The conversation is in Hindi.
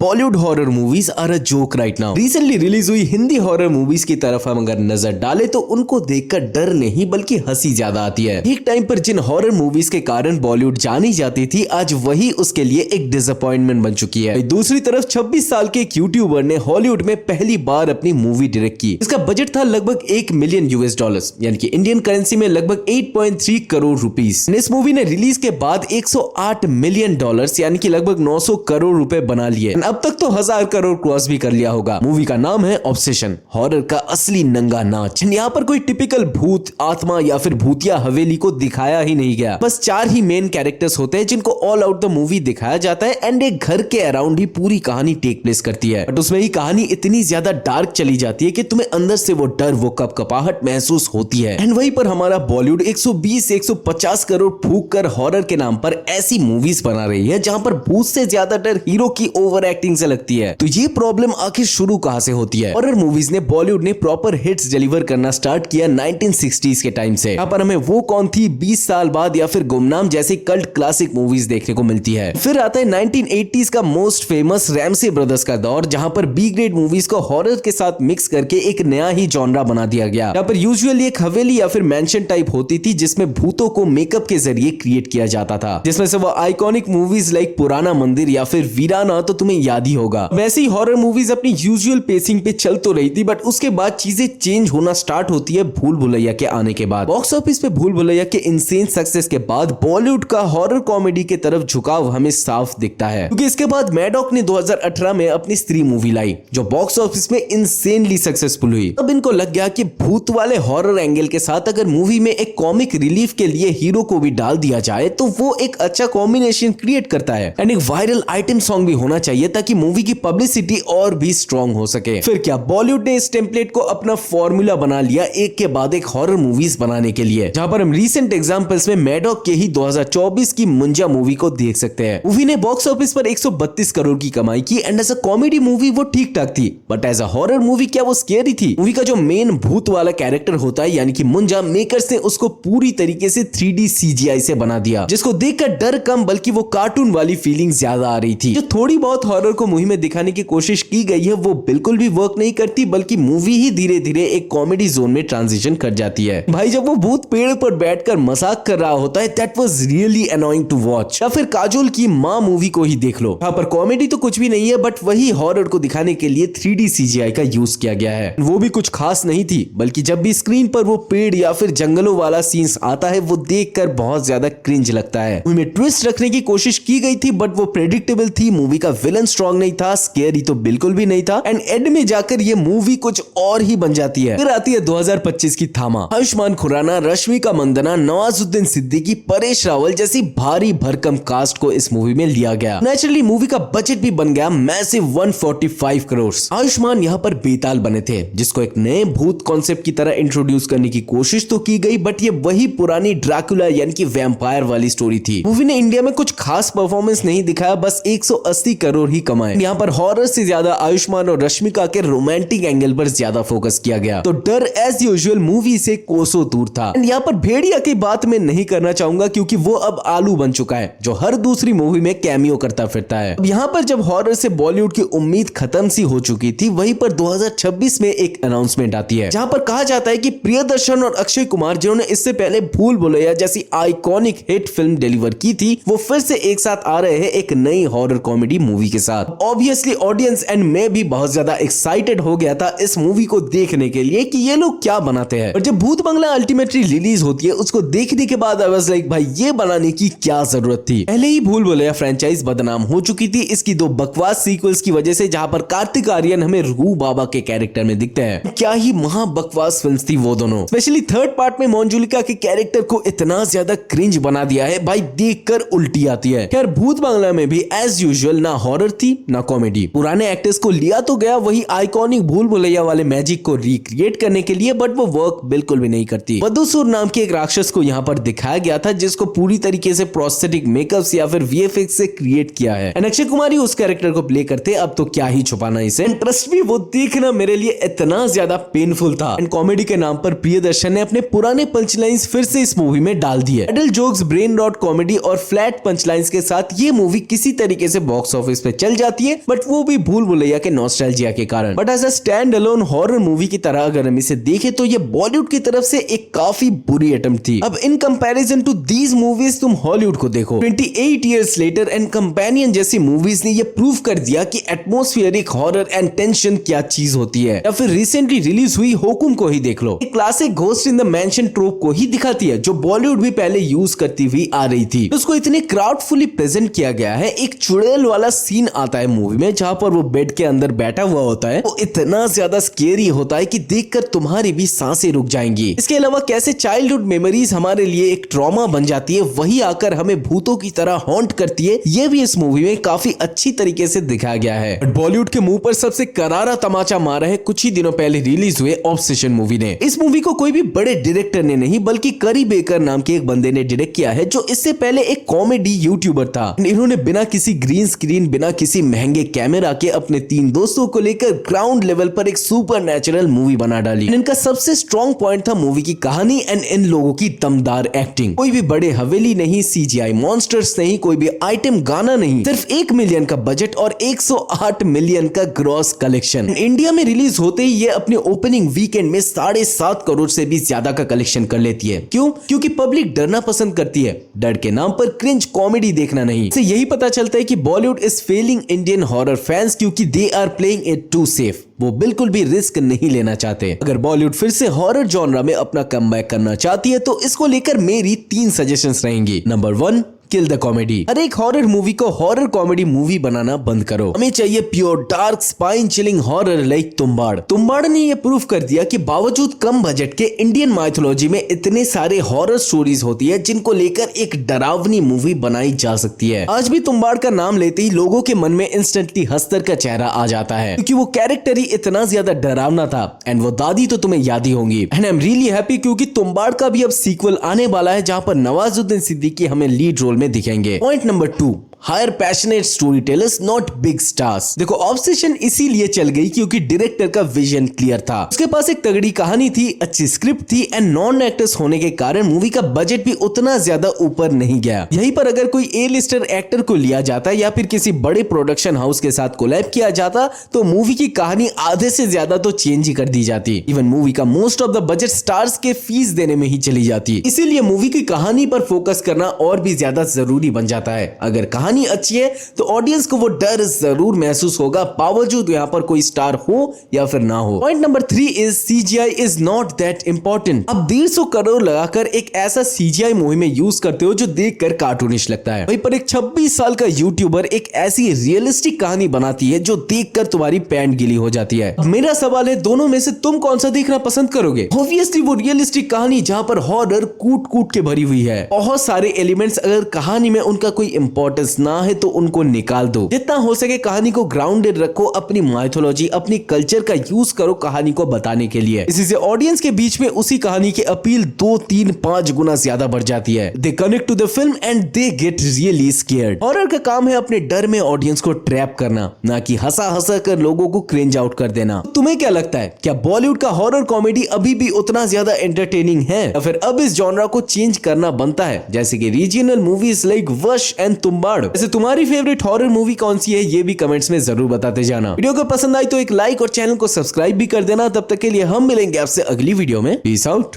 Bollywood horror movies are a joke right now. Recently release हुई हिंदी हॉरर मूवीज की तरफ हम अगर नजर डालें तो उनको देखकर डर नहीं बल्कि हंसी ज्यादा आती है। एक टाइम पर जिन हॉरर मूवीज के कारण बॉलीवुड जानी जाती थी, आज वही उसके लिए एक डिसअपॉइंटमेंट बन चुकी है। दूसरी तरफ 26 साल के एक यूट्यूबर ने हॉलीवुड में पहली बार अपनी मूवी डायरेक्ट की। इसका बजट था लगभग $1 मिलियन यानी कि इंडियन करेंसी में लगभग 8.3 करोड़ रुपीस। इस मूवी ने रिलीज के बाद $108 मिलियन यानी कि लगभग 900 करोड़ रुपए बना लिए। अब तक तो 1000 करोड़ क्रॉस भी कर लिया होगा। मूवी का नाम है ऑब्सेशन, हॉरर का असली नंगा नाच। यहाँ पर कोई टिपिकल भूत, आत्मा या फिर भूतिया हवेली को दिखाया ही नहीं गया। बस 4 ही मेन कैरेक्टर्स होते हैं जिनको ऑल आउट द मूवी दिखाया जाता है एंड एक घर के अराउंड ही पूरी कहानी टेक प्लेस करती है। बट उसमें ही कहानी इतनी ज्यादा डार्क चली जाती है कि तुम्हें अंदर से वो डर, वो कपकपाहट महसूस होती है। एंड वहीं पर हमारा बॉलीवुड 120-150 करोड़ फूक कर हॉरर के नाम पर ऐसी मूवीज बना रही है जहां पर भूत से ज्यादा डर हीरो की ओवर एक्टिंग से लगती है। तो ये प्रॉब्लम आखिर शुरू कहां से होती है? हॉरर मूवीज ने बॉलीवुड ने प्रॉपर हिट्स डिलीवर करना स्टार्ट किया 1960s के टाइम से। यहाँ पर हमें वो कौन थी 20 साल बाद या फिर गुमनाम जैसी कल्ट क्लासिक मूवीज देखने को मिलती है। फिर आता है 1980s का मोस्ट फेमस रैमसे ब्रदर्स का दौर, जहां पर बी ग्रेड मूवीज को हॉरर के साथ मिक्स करके एक नया ही जॉनरा बना दिया गया। यहाँ पर यूजुअली एक हवेली या फिर मैंशन टाइप होती थी जिसमें भूतों को मेकअप के जरिए क्रिएट किया जाता था, जिसमें से वो आइकॉनिक मूवीज लाइक पुराना मंदिर या फिर वीराना तो तुम्हें याद ही होगा। वैसे ही हॉरर मूवीज अपनी यूजुअल पेसिंग पे चल तो रही थी, बट उसके बाद चीजें चेंज होना स्टार्ट होती है भूल भुलैया के आने के बाद। बॉक्स ऑफिस पे भूल भुलैया के इंसेन सक्सेस के बाद बॉलीवुड का हॉरर कॉमेडी की तरफ झुकाव हमें साफ दिखता है, क्योंकि इसके बाद मैडॉक ने 2018 में अपनी स्त्री मूवी लाई जो बॉक्स ऑफिस में इंसेनली सक्सेसफुल हुई। अब इनको लग गया कि भूत वाले हॉरर एंगल के साथ अगर मूवी में एक कॉमिक रिलीफ के लिए हीरो को भी डाल दिया जाए तो वो एक अच्छा कॉम्बिनेशन क्रिएट करता है। एंड एक वायरल आइटम सॉन्ग भी होना चाहिए ताकि मूवी की पब्लिसिटी और भी स्ट्रॉन्ग हो सके। फिर क्या, बॉलीवुड ने इस टेम्पलेट को अपना फॉर्मूला बना लिया एक के बाद एक हॉरर मूवीज बनाने के लिए, जहां पर हम रीसेंट एग्जांपल्स में मैडॉक के ही 2024 की मुंजा मूवी को देख सकते हैं। मूवी ने बॉक्स ऑफिस पर 132 करोड़ की कमाई की and as a comedy movie वो ठीक ठाक थी, but as a horror movie क्या वो स्केरी थी? मूवी का जो मेन भूत वाला कैरेक्टर होता है यानी कि मुंजा, मेकर्स ने उसको पूरी तरीके से 3D CGI से बना दिया, जिसको देखकर डर कम बल्कि वो कार्टून वाली फीलिंग ज्यादा आ रही थी। जो थोड़ी बहुत हॉरर को मूवी में दिखाने की कोशिश की गई है वो बिल्कुल भी वर्क नहीं करती, बल्कि मूवी ही धीरे धीरे एक कॉमेडी जोन में ट्रांजिशन कर जाती है। भाई जब वो भूत पेड़ पर बैठकर मजाक कर रहा होता है, that was really annoying to watch. या फिर काजोल की माँ मूवी को ही देख लो, यहाँ पर कॉमेडी तो कुछ भी नहीं है, बट वही हॉरर को दिखाने के लिए 3D CGI का यूज किया गया है। वो भी कुछ खास नहीं थी, बल्कि जब भी स्क्रीन पर वो पेड़ या फिर जंगलों वाला सीन्स आता है वो देखकर बहुत ज्यादा क्रिंज लगता है। मूवी में ट्विस्ट रखने की कोशिश की गई थी बट वो प्रेडिक्टेबल थी। मूवी का विलन स्ट्रॉन्ग नहीं था, स्केरी तो बिल्कुल भी नहीं था एंड एंड में जाकर ये मूवी कुछ और ही बन जाती है। फिर आती है 2025 की थामा। आयुष्मान खुराना, रश्मिका मंदाना, नवाजुद्दीन सिद्दीकी, परेश रावल जैसी भारी भरकम कास्ट को इस मूवी में लिया गया। नेचुरली मूवी का बजट भी बन गया मैसिव 145 करोड़। आयुष्मान यहाँ पर बेताल बने थे, जिसको एक नए भूत कॉन्सेप्ट की तरह इंट्रोड्यूस करने की कोशिश तो की गई, बट ये वही पुरानी ड्रैकुला यानी कि वैम्पायर वाली स्टोरी थी। मूवी ने इंडिया में कुछ खास परफॉर्मेंस नहीं दिखाया, बस 180 करोड़ ही कमाए। यहाँ पर हॉरर से ज्यादा आयुष्मान और रश्मिका के रोमांटिक एंगल पर ज्यादा फोकस किया गया, तो डर एज यूजुअल मूवी से कोसों दूर था। यहाँ पर भेड़िया की बात मैं नहीं करना चाहूंगा क्योंकि वो अब आलू बन चुका है जो हर दूसरी मूवी में कैमियो करता फिरता है। अब यहाँ पर जब हॉरर से बॉलीवुड की उम्मीद खत्म सी हो चुकी थी, वहीं पर 2026 में एक अनाउंसमेंट आती है जहां पर कहा जाता है कि प्रियदर्शन और अक्षय कुमार जिन्होंने इससे पहले भूल भुलैया जैसी आइकॉनिक हिट फिल्म डिलीवर की थी, वो फिर से एक साथ आ रहे हैं एक नई हॉरर कॉमेडी मूवी के साथ। ऑब्वियसली ऑडियंस एंड मैं भी बहुत ज्यादा एक्साइटेड हो गया था इस मूवी को देखने के लिए कि ये लोग क्या बनाते हैं। और जब भूत बंगला अल्टीमेटली रिलीज होती है, उसको देखने के बाद आई वाज लाइक भाई ये बनाने की क्या जरूरत थी। पहले ही भूल भुलैया फ्रेंचाइज बदनाम हो चुकी थी इसकी 2 बकवास सीक्वल्स की वजह से, जहां पर कार्तिक आर्यन हमें रूह बाबा के कैरेक्टर में दिखते हैं। क्या ही महा बकवास फिल्म्स थी वो दोनों। स्पेशली थर्ड पार्ट में मंजुलिका के कैरेक्टर को इतना ज्यादा क्रिंज बना दिया है भाई, देखकर उल्टी आती है। खैर भूत बंगला में भी एज यूजुअल ना हॉरर थी ना कॉमेडी। पुराने एक्टर्स को लिया तो गया वही आइकॉनिक भूल भुलैया वाले मैजिक को रिक्रिएट करने के लिए, बट वो वर्क बिल्कुल भी नहीं करती। बदसूर नाम के एक राक्षस को यहाँ पर दिखाया गया था जिसको पूरी तरीके से प्रोस्थेटिक मेकअप्स या फिर VFX से क्रिएट किया है। अक्षय कुमार ही उस कैरेक्टर को प्ले करते, अब तो क्या ही छुपाना इसे। ट्रस्ट भी वो देखना मेरे लिए इतना ज्यादा पेनफुल था। एंड कॉमेडी के नाम पर प्रियदर्शन ने अपने पुराने पंचलाइंस फिर से इस मूवी में डाल दिए। Adult jokes, brain rot comedy और फ्लैट पंचलाइंस के साथ ये मूवी किसी तरीके से बॉक्स ऑफिस पे चल फैल जाती है, बट वो भी भूल भुलैया के नॉस्टैल्जिया के कारण। But as a standalone horror movie की तरह अगर हम इसे देखें तो ये बॉलीवुड की तरफ से एक काफी बुरी अटेम्प्ट थी। अब in comparison to these movies तुम हॉलीवुड को देखो। 28 इयर्स लेटर एंड कंपेनियन जैसी मूवीज ने ये प्रूव कर दिया कि एटमॉस्फेरिक हॉरर एंड टेंशन क्या चीज होती है। या फिर रिसेंटली रिलीज हुई हुकुम को ही देख लो, एक classic ghost in the mention ट्रोप को ही दिखाती है जो बॉलीवुड भी पहले यूज करती हुई आ रही थी। उसको इतने क्राउडफुली प्रेजेंट किया गया है। एक चुड़ैल वाला सीन आता है मूवी में जहां पर वो बेड के अंदर बैठा हुआ होता है, वो इतना ज्यादा स्केरी होता है कि देखकर तुम्हारी भी सांसें रुक जाएंगी। इसके अलावा कैसे चाइल्डहुड मेमोरीज हमारे लिए एक ट्रॉमा बन जाती है, वही आकर हमें भूतों की तरह हॉन्ट करती है, ये भी इस मूवी में काफी अच्छी तरीके से दिखाया गया है। बॉलीवुड के मुंह पर सबसे करारा तमाचा मारा है कुछ ही दिनों पहले रिलीज हुए ऑब्सेशन मूवी ने। इस मूवी को कोई भी बड़े डायरेक्टर ने नहीं बल्कि करी बेकर नाम के एक बंदे ने डायरेक्ट किया है, जो इससे पहले एक कॉमेडी यूट्यूबर था। इन्होंने बिना किसी ग्रीन स्क्रीन, बिना किसी महंगे कैमरा के अपने 3 दोस्तों को लेकर ग्राउंड लेवल पर एक सुपर नेचुरल मूवी बना डाली। इनका सबसे स्ट्रॉन्ग पॉइंट था मूवी की कहानी एंड इन लोगों की दमदार एक्टिंग। कोई भी बड़े हवेली नहीं, CGI मॉन्स्टर्स नहीं, कोई भी आइटम गाना नहीं, सिर्फ 1 मिलियन का बजट और 108 मिलियन का ग्रॉस कलेक्शन। इंडिया में रिलीज होते ही ये अपने ओपनिंग वीकेंड में 7.5 करोड़ से भी ज्यादा का कलेक्शन कर लेती है। क्यों? क्योंकि पब्लिक डरना पसंद करती है, डर के नाम पर क्रिंज कॉमेडी देखना नहीं। इससे यही पता चलता है कि Bollywood is failing Indian horror fans क्योंकि they are playing it too safe. वो बिल्कुल भी रिस्क नहीं लेना चाहते। अगर बॉलीवुड फिर से हॉरर जॉनरा में अपना कमबैक करना चाहती है तो इसको लेकर मेरी 3 सजेशंस रहेंगी। Number 1, kill the comedy. हर एक हॉरर मूवी को हॉरर कॉमेडी मूवी बनाना बंद करो। हमें चाहिए pure dark spine chilling horror like Tumbbad. Tumbbad ने यह प्रूव कर दिया कि बावजूद कम बजट के इंडियन माइथोलॉजी में इतने सारे हॉरर स्टोरीज होती है जिनको लेकर एक डरावनी मूवी बनाई जा सकती है। आज भी तुम्बाड़ का नाम लेते ही लोगों के मन में इंस्टेंटली हस्तर का चेहरा आ जाता है, क्योंकि वो कैरेक्टर ही इतना ज्यादा डरावना था। एंड वो दादी तो तुम्हें याद ही होंगी। And I am really happy क्योंकि तुम्बाड़ का भी अब सीक्वल आने वाला है जहां पर नवाजुद्दीन सिद्दीकी हमें लीड रोल में दिखेंगे। Point number 2, hire passionate storytellers not big stars. देखो ऑब्सेशन इसीलिए चल गई क्योंकि डायरेक्टर का विजन क्लियर था। उसके पास एक तगड़ी कहानी थी, अच्छी स्क्रिप्ट थी एंड नॉन एक्टर्स होने के कारण मूवी का बजट भी उतना ज्यादा ऊपर नहीं गया। यहीं पर अगर कोई ए लिस्टर एक्टर को लिया जाता या फिर किसी बड़े प्रोडक्शन हाउस के साथ कोलैब किया जाता तो मूवी की कहानी आधे से ज्यादा तो चेंज ही कर दी जाती। इवन मूवी का most of the budget stars के फीस देने में ही चली जाती। इसीलिए मूवी की कहानी पर फोकस करना और भी ज्यादा जरूरी बन जाता है। अगर कहानी अच्छी है तो ऑडियंस को वो डर जरूर महसूस होगा, बावजूद यहाँ पर कोई स्टार हो या फिर ना हो। Point number 3 is CGI is not that important. अब 150 करोड़ लगाकर एक ऐसा CGI मूवी में यूज करते हो जो देखकर कार्टूनिश लगता है, वहीं पर एक 26 साल का यूट्यूबर एक ऐसी रियलिस्टिक कहानी बनाती है जो देखकर तुम्हारी पैंट गीली हो जाती है। मेरा सवाल है, दोनों में से तुम कौन सा देखना पसंद करोगे? ऑब्वियसली वो रियलिस्टिक कहानी जहां पर हॉरर कूट कूट के भरी हुई है। बहुत सारे एलिमेंट्स अगर कहानी में उनका कोई इंपॉर्टेंस ना है तो उनको निकाल दो। जितना हो सके कहानी को ग्राउंडेड रखो, अपनी माइथोलॉजी, अपनी कल्चर का यूज करो कहानी को बताने के लिए। इसी से ऑडियंस के बीच में उसी कहानी की अपील 2, 3, 5 गुना ज्यादा बढ़ जाती है। They connect to the film and they get really scared. Horror का काम है अपने डर में ऑडियंस को ट्रैप करना, ना कि हंसा हंसा कर लोगों को क्रिंज आउट कर देना। तुम्हें क्या लगता है, क्या बॉलीवुड का हॉरर कॉमेडी अभी भी उतना ज्यादा एंटरटेनिंग है या फिर अब इस जॉनरा को चेंज करना बनता है, जैसे कि रीजनल मूवीज लाइक वश एंड तुम्बाड़? वैसे तुम्हारी फेवरेट हॉरर मूवी कौन सी है ये भी कमेंट्स में जरूर बताते जाना। वीडियो को पसंद आई तो एक लाइक और चैनल को सब्सक्राइब भी कर देना। तब तक के लिए हम मिलेंगे आपसे अगली वीडियो में। Peace out.